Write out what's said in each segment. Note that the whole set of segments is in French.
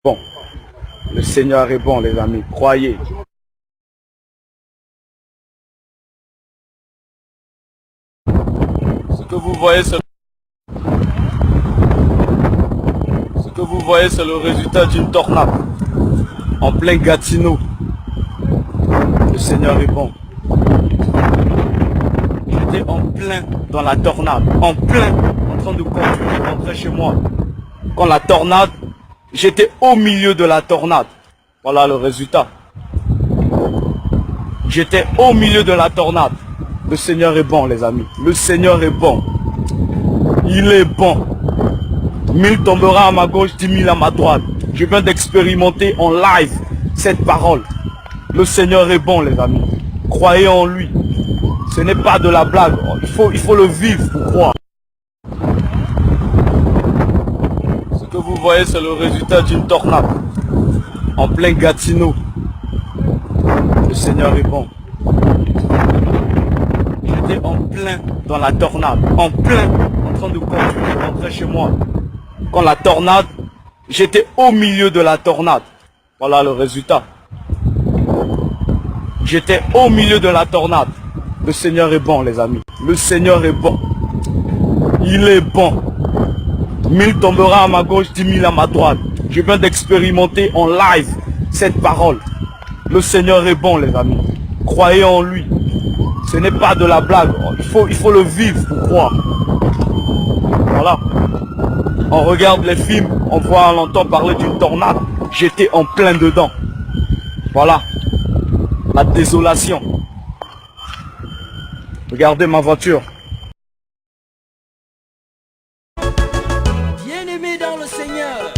Bon, le Seigneur est bon, les amis. Croyez. Ce que vous voyez, c'est le résultat d'une tornade en plein Gatineau. Le Seigneur est bon. J'étais en plein dans la tornade, en plein en train de conduire, rentrer chez moi. Quand la tornade, j'étais au milieu de la tornade. Voilà le résultat. J'étais au milieu de la tornade. Le Seigneur est bon, les amis. Le Seigneur est bon. Il est bon. 1000 tombera à ma gauche, 10 000 à ma droite. Je viens d'expérimenter en live cette parole. Le Seigneur est bon, les amis. Croyez en lui. Ce n'est pas de la blague. Il faut le vivre pour croire. Ce que vous voyez, c'est le résultat d'une tornade en plein Gatineau. Le Seigneur est bon. J'étais en plein dans la tornade, en plein en train de conduire, rentrer chez moi. Quand la tornade, j'étais au milieu de la tornade. Voilà le résultat. J'étais au milieu de la tornade. Le Seigneur est bon, les amis. Le Seigneur est bon. Il est bon. 1000 tombera à ma gauche, 10 000 à ma droite. Je viens d'expérimenter en live cette parole. Le Seigneur est bon, les amis. Croyez en lui. Ce n'est pas de la blague. Il faut le vivre pour croire. Voilà. On regarde les films, on voit, on entend parler d'une tornade. J'étais en plein dedans. Voilà. La désolation. Regardez ma voiture. Bien-aimés dans le Seigneur,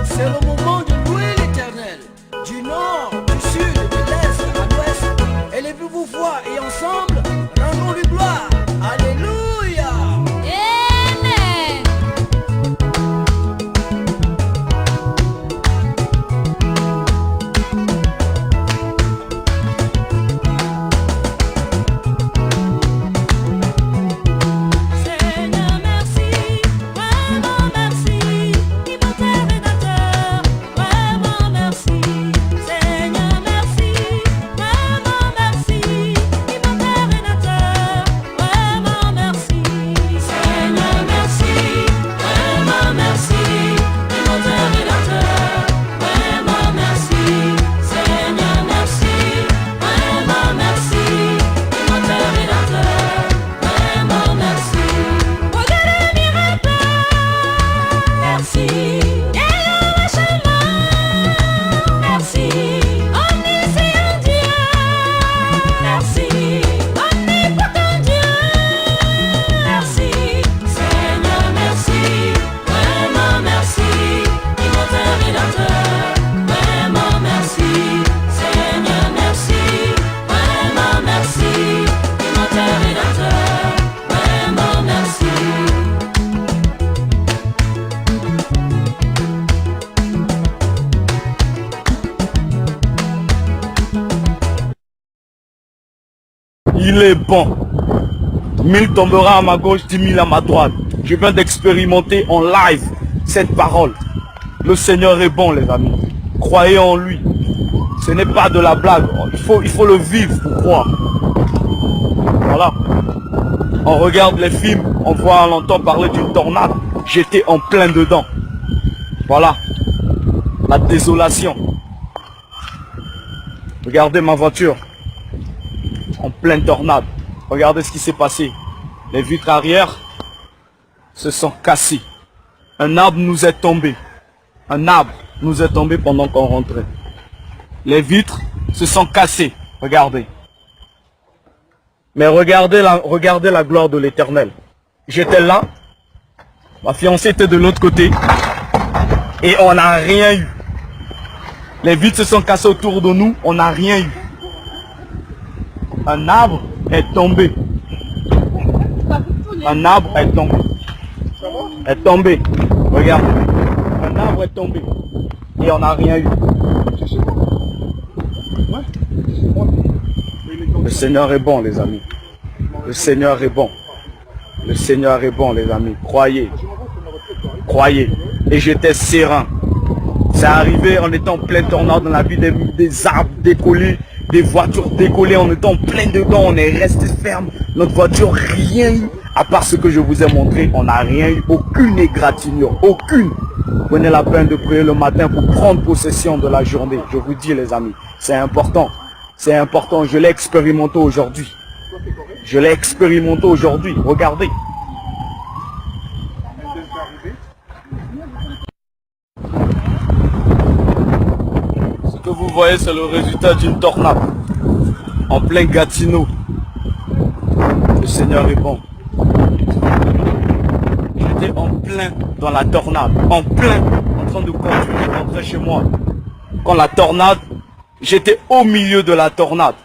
c'est le moment de louer l'Éternel. Du nord, du sud, de l'est à l'ouest. Élevez-vous voix et ensemble, rendons-lui gloire. Alléluia. Amen. Il est bon. 1000 tombera à ma gauche, 10 000 à ma droite. Je viens d'expérimenter en live cette parole. Le Seigneur est bon, les amis. Croyez en lui. Ce n'est pas de la blague. Il faut le vivre pour croire. Voilà. On regarde les films, on voit, on entend parler d'une tornade. J'étais en plein dedans. Voilà. La désolation. Regardez ma voiture. En pleine tornade. Regardez ce qui s'est passé. Les vitres arrière se sont cassées. Un arbre nous est tombé. Un arbre nous est tombé pendant qu'on rentrait. Les vitres se sont cassées. Regardez. Mais regardez la gloire de l'Éternel. J'étais là. Ma fiancée était de l'autre côté. Et on n'a rien eu. Les vitres se sont cassées autour de nous. On n'a rien eu. Un arbre est tombé. Un arbre est tombé. Est tombé. Regarde. Un arbre est tombé. Et on n'a rien eu. Le Seigneur est bon, les amis. Le Seigneur est bon. Le Seigneur est bon, les amis. Croyez. Croyez. Et j'étais serein. C'est arrivé en étant en pleine tornade, on a vu des arbres décoller, des voitures décoller, on était en plein dedans, on est resté ferme. Notre voiture, rien eu, à part ce que je vous ai montré, on n'a rien eu, aucune égratignure, aucune. Prenez la peine de prier le matin pour prendre possession de la journée. Je vous dis les amis, c'est important. C'est important, je l'ai expérimenté aujourd'hui. Je l'ai expérimenté aujourd'hui, regardez. Ce que vous voyez, c'est le résultat d'une tornade. En plein Gatineau. Le Seigneur est bon. J'étais en plein dans la tornade. En plein, en train de conduire, rentrer chez moi. Quand la tornade, j'étais au milieu de la tornade.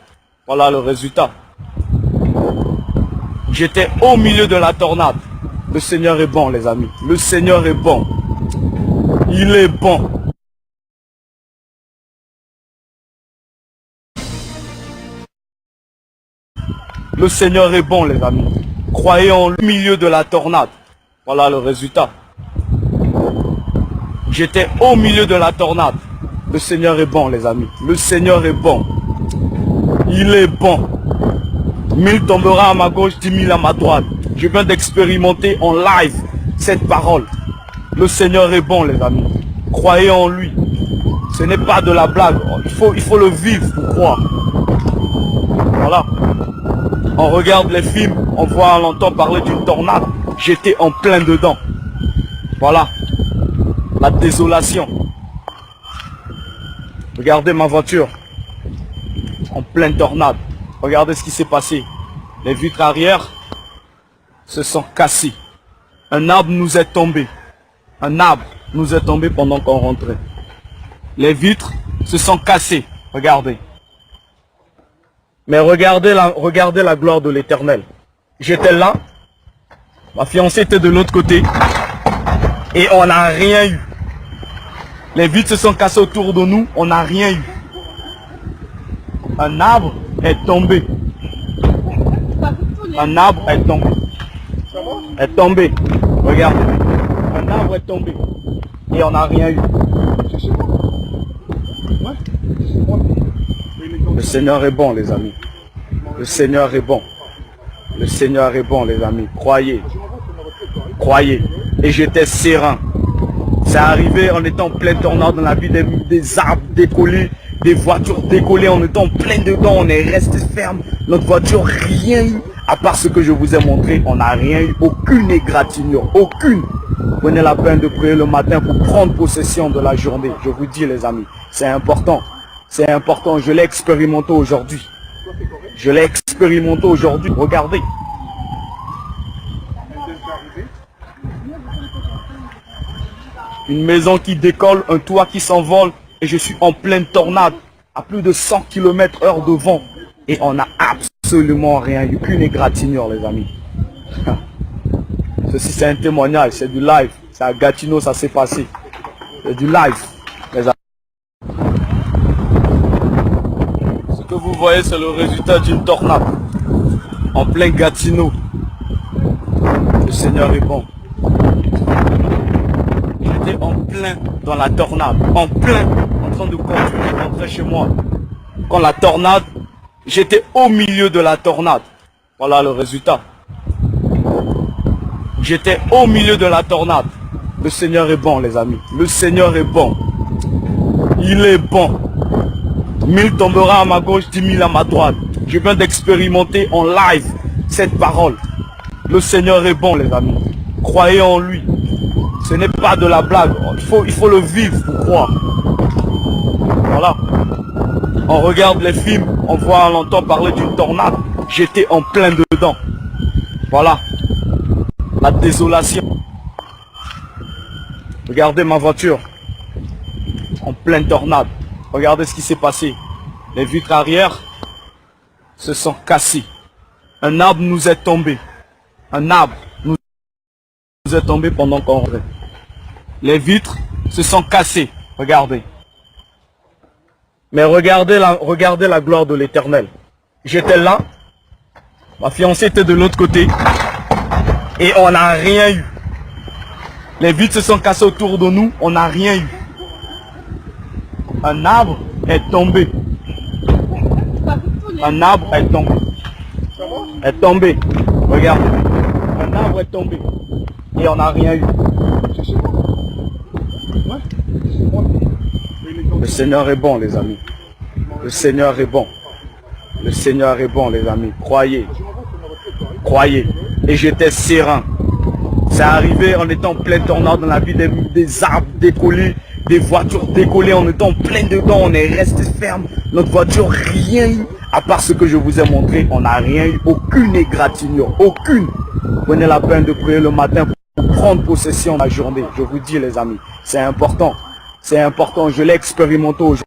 Voilà le résultat. J'étais au milieu de la tornade. Le Seigneur est bon, les amis. Le Seigneur est bon. Il est bon. Le Seigneur est bon, les amis. Croyez en le milieu de la tornade. Voilà le résultat. J'étais au milieu de la tornade. Le Seigneur est bon, les amis. Le Seigneur est bon. Il est bon. 1000 tombera à ma gauche, 10 000 à ma droite. Je viens d'expérimenter en live cette parole. Le Seigneur est bon, les amis. Croyez en lui. Ce n'est pas de la blague. Il faut le vivre pour croire. Voilà. On regarde les films, on voit, on entend parler d'une tornade. J'étais en plein dedans. Voilà. La désolation. Regardez ma voiture. En pleine tornade. Regardez ce qui s'est passé. Les vitres arrière se sont cassées. Un arbre nous est tombé. Un arbre nous est tombé pendant qu'on rentrait. Les vitres se sont cassées. Regardez. Mais regardez la gloire de l'Éternel. J'étais là. Ma fiancée était de l'autre côté. Et on n'a rien eu. Les vitres se sont cassées autour de nous. On n'a rien eu. Un arbre est tombé. Un arbre est tombé. Est tombé. Regardez. Un arbre est tombé. Et on n'a rien eu. Le Seigneur est bon, les amis. Le Seigneur est bon. Le Seigneur est bon, les amis. Croyez. Croyez. Et j'étais serein. C'est arrivé en étant en pleine tornade, on a vu des arbres décoller, des voitures décoller, on était en plein dedans, on est resté ferme. Notre voiture, rien eu, à part ce que je vous ai montré, on n'a rien eu, aucune égratignure, aucune. Prenez la peine de prier le matin pour prendre possession de la journée. Je vous dis les amis, c'est important. C'est important, je l'ai expérimenté aujourd'hui. Je l'ai expérimenté aujourd'hui, regardez. Une maison qui décolle, un toit qui s'envole et je suis en pleine tornade à plus de 100 km/h de vent et on n'a absolument rien eu, aucune égratignure les amis. Ceci c'est un témoignage, c'est du live, c'est à Gatineau ça s'est passé, c'est du live les amis. Ce que vous voyez c'est le résultat d'une tornade en plein Gatineau. Le Seigneur est bon. J'étais en plein dans la tornade, en plein, en train de conduire, rentrer chez moi. Quand la tornade, j'étais au milieu de la tornade. Voilà le résultat. J'étais au milieu de la tornade. Le Seigneur est bon, les amis. Le Seigneur est bon. Il est bon. 1000 tombera à ma gauche, 10 000 à ma droite. Je viens d'expérimenter en live cette parole. Le Seigneur est bon, les amis. Croyez en lui. Ce n'est pas de la blague. Il faut le vivre pour croire. Voilà. On regarde les films, on voit, on entend parler d'une tornade. J'étais en plein dedans. Voilà. La désolation. Regardez ma voiture. En pleine tornade. Regardez ce qui s'est passé. Les vitres arrière se sont cassées. Un arbre nous est tombé. Un arbre nous est tombé pendant qu'on rentrait. Les vitres se sont cassées. Regardez. Mais regardez la gloire de l'Éternel. J'étais là. Ma fiancée était de l'autre côté. Et on n'a rien eu. Les vitres se sont cassées autour de nous. On n'a rien eu. Un arbre est tombé. Un arbre est tombé. Est tombé. Regarde. Un arbre est tombé. Et on n'a rien eu. Le Seigneur est bon, les amis. Le Seigneur est bon. Le Seigneur est bon, les amis. Croyez. Croyez. Et j'étais serein. C'est arrivé en étant plein tornade dans la vie des arbres décollés, des voitures décollées, en étant plein dedans, on est resté ferme. Notre voiture, rien eu, à part ce que je vous ai montré, on n'a rien eu, aucune égratignure, aucune. Prenez la peine de prier le matin pour prendre possession de la journée. Je vous dis, les amis, c'est important. C'est important, je l'ai expérimenté aujourd'hui.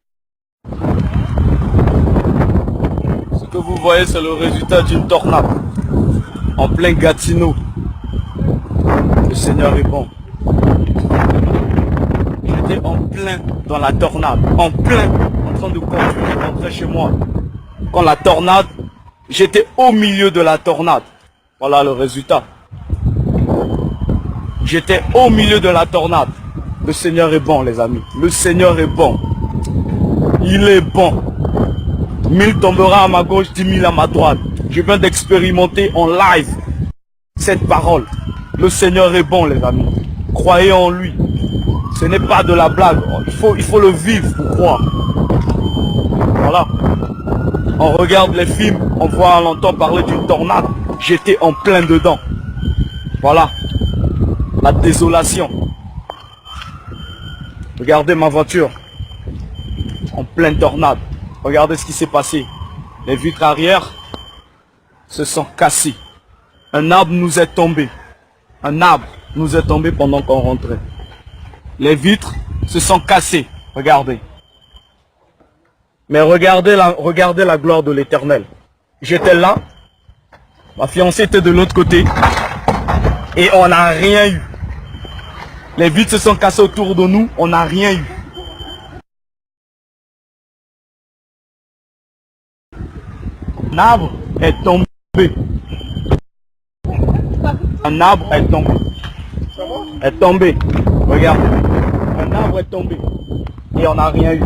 Ce que vous voyez, c'est le résultat d'une tornade en plein Gatineau. Le Seigneur est bon. J'étais en plein dans la tornade, en plein, en train de conduire, rentrer chez moi. Quand la tornade, j'étais au milieu de la tornade. Voilà le résultat. J'étais au milieu de la tornade. Le Seigneur est bon, les amis. Le Seigneur est bon. Il est bon. 1000 tombera à ma gauche, 10 000 à ma droite. Je viens d'expérimenter en live cette parole. Le Seigneur est bon, les amis. Croyez en lui. Ce n'est pas de la blague. Il faut le vivre pour croire. Voilà. On regarde les films, on voit, on entend parler d'une tornade. J'étais en plein dedans. Voilà. La désolation. Regardez ma voiture. En pleine tornade. Regardez ce qui s'est passé. Les vitres arrière se sont cassées. Un arbre nous est tombé. Un arbre nous est tombé pendant qu'on rentrait. Les vitres se sont cassées. Regardez. Mais regardez la gloire de l'Éternel. J'étais là. Ma fiancée était de l'autre côté. Et on n'a rien eu. Les vitres se sont cassées autour de nous. On n'a rien eu. Un arbre est tombé. Un arbre est tombé. Est tombé. Regarde. Un arbre est tombé. Et on n'a rien eu.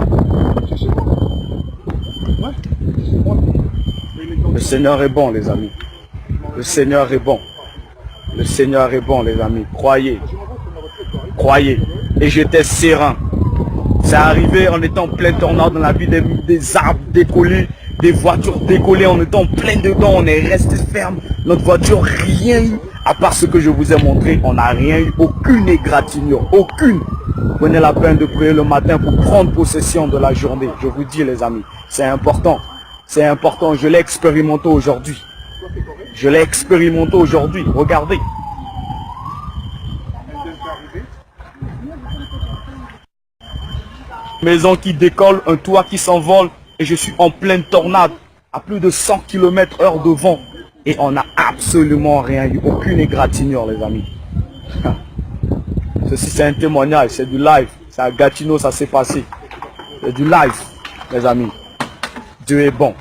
Le Seigneur est bon, les amis. Le Seigneur est bon. Le Seigneur est bon, les amis. Croyez. Croyez. Et j'étais serein. C'est arrivé en étant plein tornade dans la vie des arbres décollés, des voitures décollées, en étant plein dedans, on est resté ferme. Notre voiture, rien eu, à part ce que je vous ai montré, on n'a rien eu, aucune égratignure, aucune. Prenez la peine de prier le matin pour prendre possession de la journée. Je vous dis, les amis, c'est important. C'est important, je l'ai expérimenté aujourd'hui. Je l'ai expérimenté aujourd'hui, regardez. Maison qui décolle, un toit qui s'envole et je suis en pleine tornade à plus de 100 km/h de vent et on n'a absolument rien eu, aucune égratignure, les amis. Ceci c'est un témoignage, c'est du live, c'est à Gatineau, ça s'est passé. C'est du live, les amis. Dieu est bon.